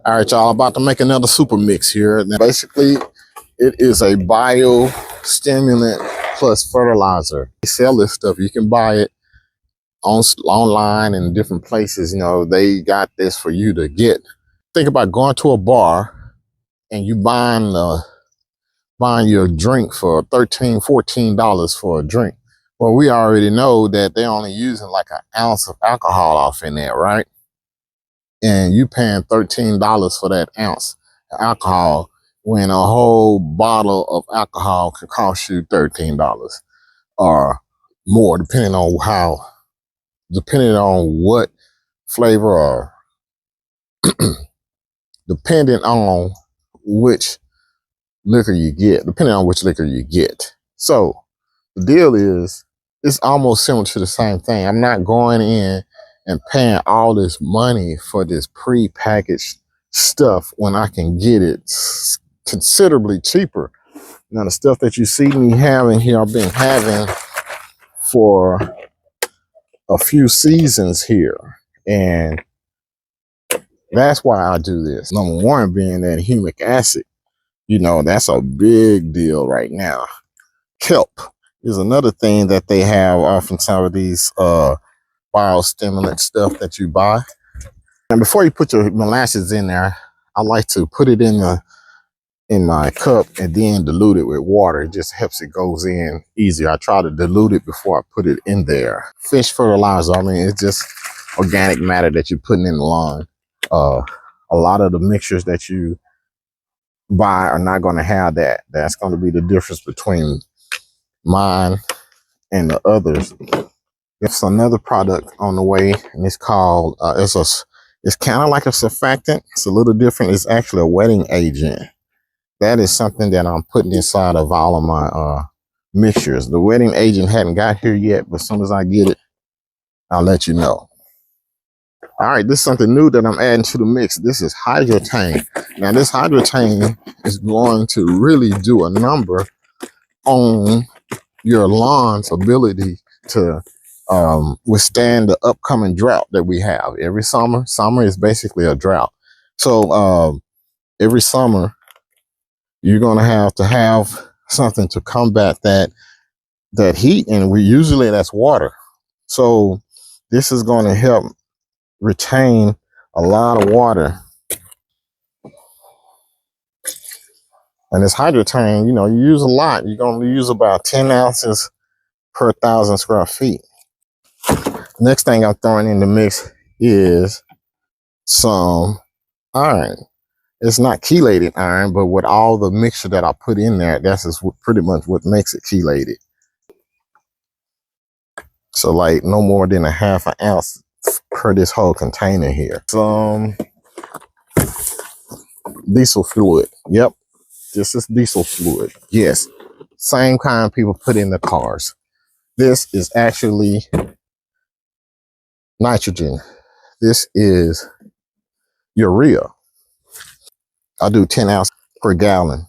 All right, y'all, about to make another super mix here. Now, basically, it is a biostimulant plus fertilizer. They sell this stuff. You can buy it online and different places. You know, they got this for you to get. Think about going to a bar and you buying your drink for $13, $14 for a drink. Well, we already know that they're only using like an ounce of alcohol off in there, right? And you paying $13 for that ounce of alcohol when a whole bottle of alcohol can cost you $13 or more, depending on what flavor or depending on which liquor you get, So the deal is, it's almost similar to the same thing. I'm not going in and paying all this money for this pre-packaged stuff when I can get it considerably cheaper. Now, the stuff that you see me having here, I've been having for a few seasons here. And that's why I do this. Number one being that humic acid. You know, that's a big deal right now. Kelp is another thing that they have often some of these biostimulant stuff that you buy. And before you put your molasses in there, I like to put it in my cup and then dilute it with water. It just helps it goes in easier. I try to dilute it before I put it in there. Fish fertilizer, I mean, it's just organic matter that you're putting in the lawn. A lot of the mixtures that you buy are not going to have that. That's going to be the difference between mine and the others. It's another product on the way, and it's called it's kind of like a surfactant. It's a little different. It's actually a wetting agent. That is something that I'm putting inside of all of my mixtures. The wetting agent hadn't got here yet, but as soon as I get it, I'll let you know. All right, this is something new that I'm adding to the mix. This is Hydrone. Now, this Hydrone is going to really do a number on your lawn's ability to withstand the upcoming drought that we have every summer. Summer is basically a drought. So every summer, you're going to have something to combat that heat, and usually that's water. So this is going to help retain a lot of water. And this Hydrone, you know, you use a lot. You're going to use about 10 ounces per 1,000 square feet. Next thing I'm throwing in the mix is some iron. It's not chelated iron, but with all the mixture that I put in there, that's just pretty much what makes it chelated. So like no more than a half an ounce per this whole container here. Some diesel fluid. Yep, this is diesel fluid. Yes, same kind people put in the cars. This is actually nitrogen. This is urea. I do 10 ounces per gallon.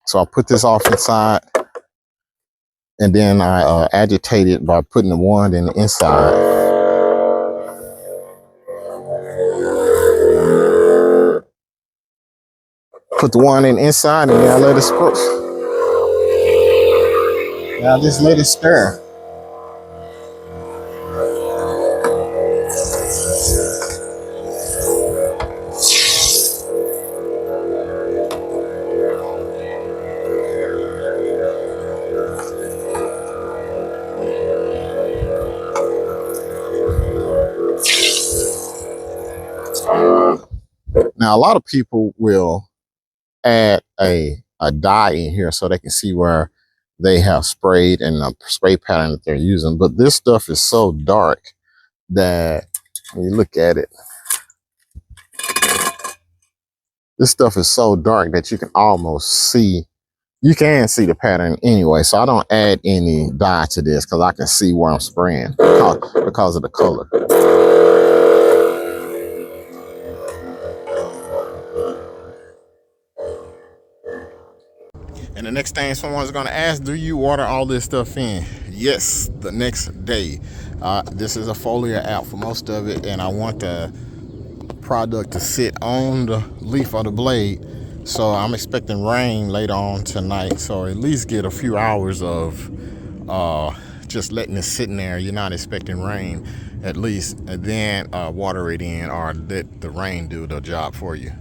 So I put this off inside, and then I agitate it by putting the wand in the inside. Put the wand in the inside, and then I let it squirt. Now just let it stir. Now, a lot of people will add a dye in here so they can see where they have sprayed and the spray pattern that they're using. But this stuff is so dark that when you look at it, this stuff is so dark that you can almost see, you can see the pattern anyway. So I don't add any dye to this because I can see where I'm spraying because of the color. And the next thing someone's going to ask, do you water all this stuff in? Yes, the next day. This is a foliar app for most of it, and I want to product to sit on the leaf of the blade. So I'm expecting rain later on tonight. So at least get a few hours of just letting it sit in there. You're not expecting rain, at least, and then water it in, or let the rain do the job for you.